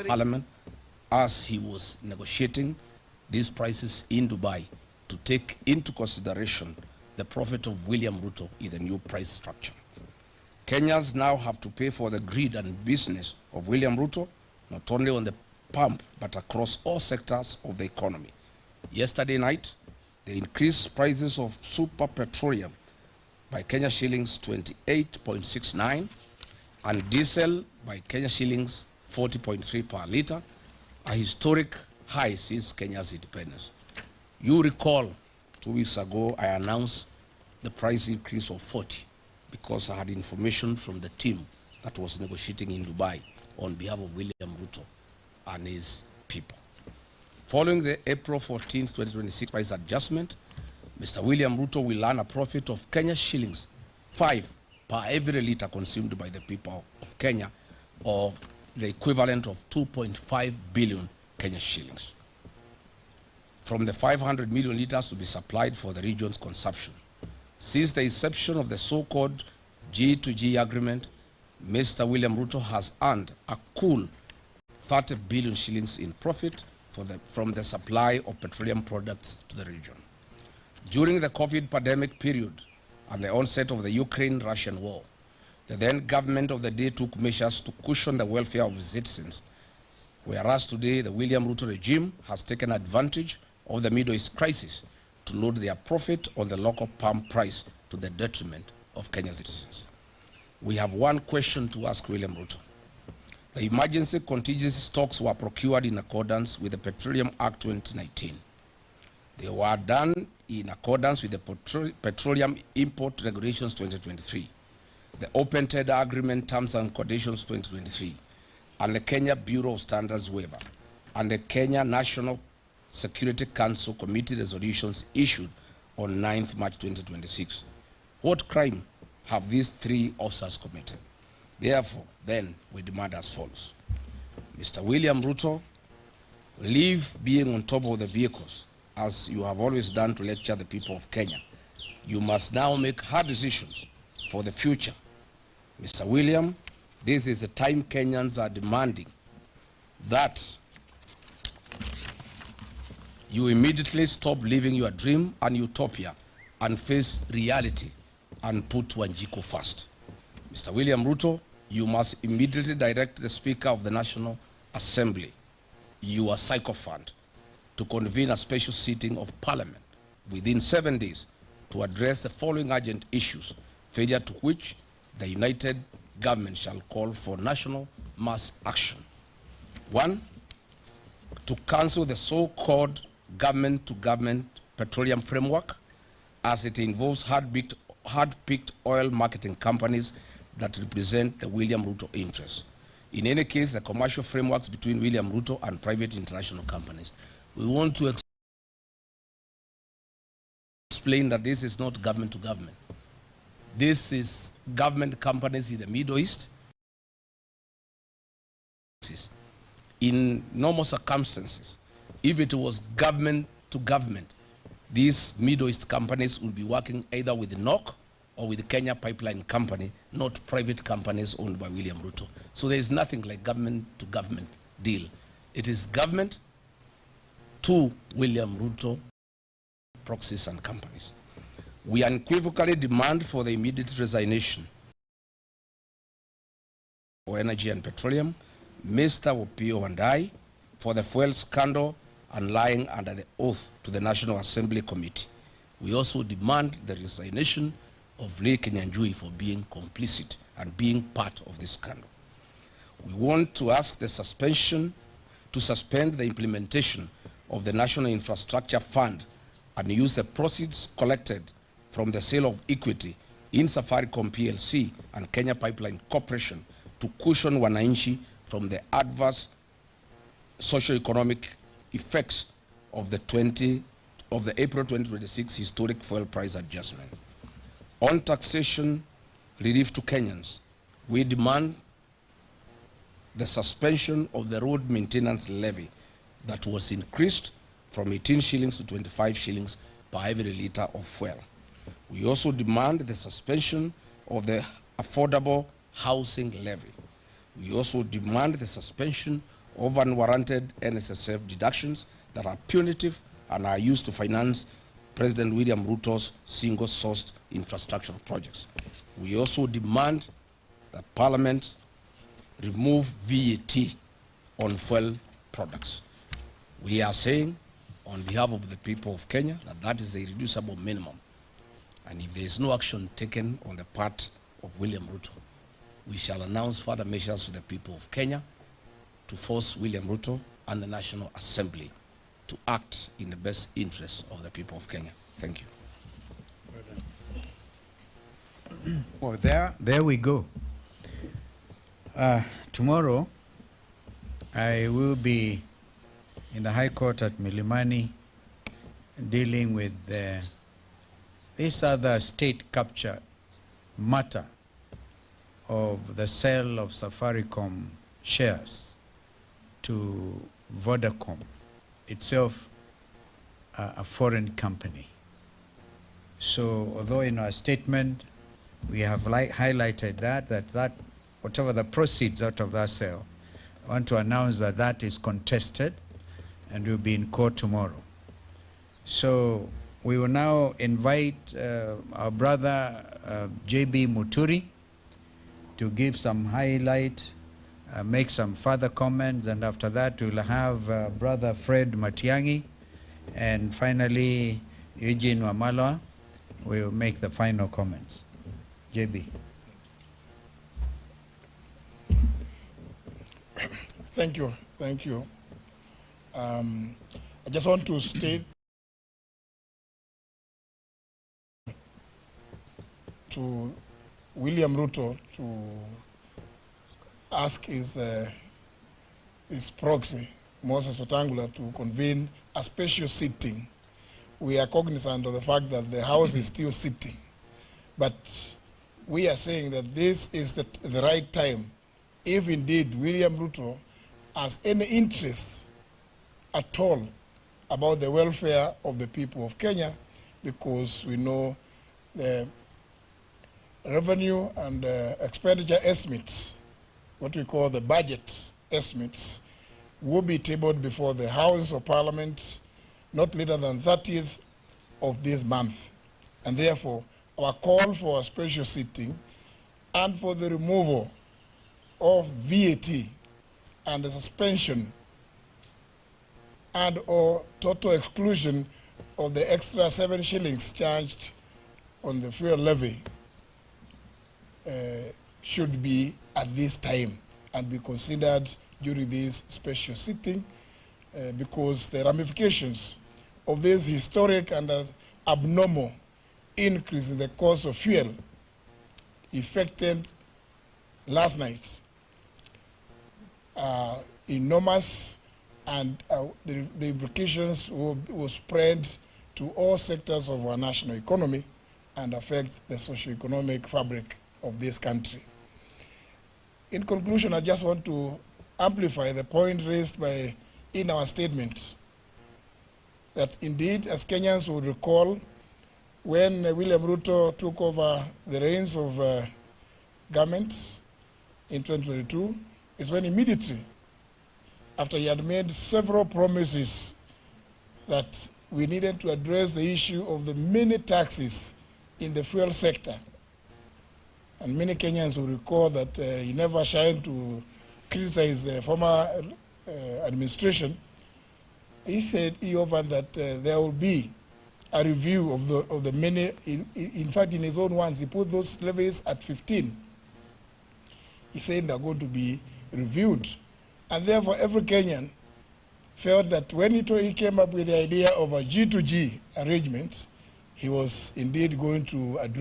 Parliament as he was negotiating these prices in Dubai to take into consideration the profit of William Ruto in the new price structure. Kenyans now have to pay for the greed and business of William Ruto, not only on the pump, but across all sectors of the economy. Yesterday night, they increased prices of super petroleum by Kenya shillings 28.69 and diesel by Kenya shillings 40.3 per litre, a historic high since Kenya's independence. You recall 2 weeks ago I announced the price increase of 40 because I had information from the team that was negotiating in Dubai on behalf of William Ruto and his people. Following the April 14, 2026 price adjustment, Mr. William Ruto will earn a profit of Kenya shillings 5 per every litre consumed by the people of Kenya, or the equivalent of 2.5 billion Kenya shillings, from the 500 million litres to be supplied for the region's consumption. Since the inception of the so-called G2G agreement, Mr. William Ruto has earned a cool 30 billion shillings in profit from the supply of petroleum products to the region. During the COVID pandemic period and the onset of the Ukraine-Russian war, the then government of the day took measures to cushion the welfare of citizens, whereas today the William Ruto regime has taken advantage of the Middle East crisis to load their profit on the local palm price to the detriment of Kenyan citizens. We have one question to ask William Ruto. The emergency contingency stocks were procured in accordance with the Petroleum Act 2019. They were done in accordance with the Petroleum Import Regulations 2023, the Open Tender Agreement Terms and Conditions 2023, and the Kenya Bureau of Standards waiver, and the Kenya National Security Council Committee resolutions issued on 9th March 2026. What crime have these three officers committed? Therefore, then, we demand as follows. Mr. William Ruto, leave being on top of the vehicles, as you have always done to lecture the people of Kenya. You must now make hard decisions for the future. Mr. William, this is the time Kenyans are demanding that you immediately stop living your dream and utopia and face reality and put Wanjiko first. Mr. William Ruto, you must immediately direct the Speaker of the National Assembly, your sycophant, to convene a special sitting of Parliament within 7 days to address the following urgent issues, failure to which the united government shall call for national mass action. 1, to cancel the so-called government-to-government petroleum framework, as it involves hard-picked oil marketing companies that represent the William Ruto interests. In any case, the commercial frameworks between William Ruto and private international companies. We want to explain that this is not government to government. This is government companies in the Middle East. In normal circumstances, if it was government to government, these Middle East companies would be working either with NOC or with the Kenya Pipeline Company, not private companies owned by William Ruto. So there is nothing like government to government deal. It is government to William Ruto proxies and companies. We unequivocally demand for the immediate resignation for energy and petroleum, Mr. Opio and I, for the fuel scandal and lying under the oath to the National Assembly Committee. We also demand the resignation of Lee Kenyanjui for being complicit and being part of this scandal. We want to ask to suspend the implementation of the National Infrastructure Fund and use the proceeds collected from the sale of equity in Safaricom PLC and Kenya Pipeline Corporation to cushion wananchi from the adverse socio-economic effects of the April 2026 historic fuel price adjustment. On taxation relief to Kenyans, we demand the suspension of the road maintenance levy that was increased from 18 shillings to 25 shillings per every litre of fuel. We also demand the suspension of the affordable housing levy. We also demand the suspension of unwarranted NSSF deductions that are punitive and are used to finance President William Ruto's single-sourced infrastructure projects. We also demand that Parliament remove VAT on fuel products. We are saying, on behalf of the people of Kenya, that that is a reducible minimum. And if there is no action taken on the part of William Ruto, we shall announce further measures to the people of Kenya to force William Ruto and the National Assembly to act in the best interest of the people of Kenya. Thank you. Well, there we go. Tomorrow, I will be in the High Court at Milimani dealing with this other state capture matter of the sale of Safaricom shares to Vodacom, itself a foreign company. So although in our statement we have highlighted that whatever the proceeds out of that sale, I want to announce that that is contested and will be in court tomorrow. So we will now invite our brother JB Muturi to give some highlight, make some further comments, and after that we'll have brother Fred Matiang'i, and finally Eugene Wamalwa will make the final comments. JB. Thank you. Thank you. I just want to state to William Ruto to ask his proxy, Moses Wetangula, to convene a special sitting. We are cognizant of the fact that the House is still sitting, but we are saying that this is the right time, if indeed William Ruto has any interest at all about the welfare of the people of Kenya, because we know the revenue and expenditure estimates, what we call the budget estimates, will be tabled before the House of Parliament not later than 30th of this month. And therefore, our call for a special sitting and for the removal of VAT and the suspension and or total exclusion of the extra 7 shillings charged on the fuel levy should be at this time and be considered during this special sitting because the ramifications of this historic and abnormal increase in the cost of fuel effected last night are enormous, and the implications will spread to all sectors of our national economy and affect the socio-economic fabric of this country. In conclusion, I just want to amplify the point raised in our statement that indeed, as Kenyans would recall, when William Ruto took over the reins of government in 2022, is when immediately after he had made several promises that we needed to address the issue of the many taxes in the fuel sector. And many Kenyans will recall that he never shied to criticize the former administration. He said he offered that there will be a review of the many. In fact, in his own words, he put those levies at 15. He said they're going to be reviewed. And therefore, every Kenyan felt that when he came up with the idea of a G2G arrangement, he was indeed going to address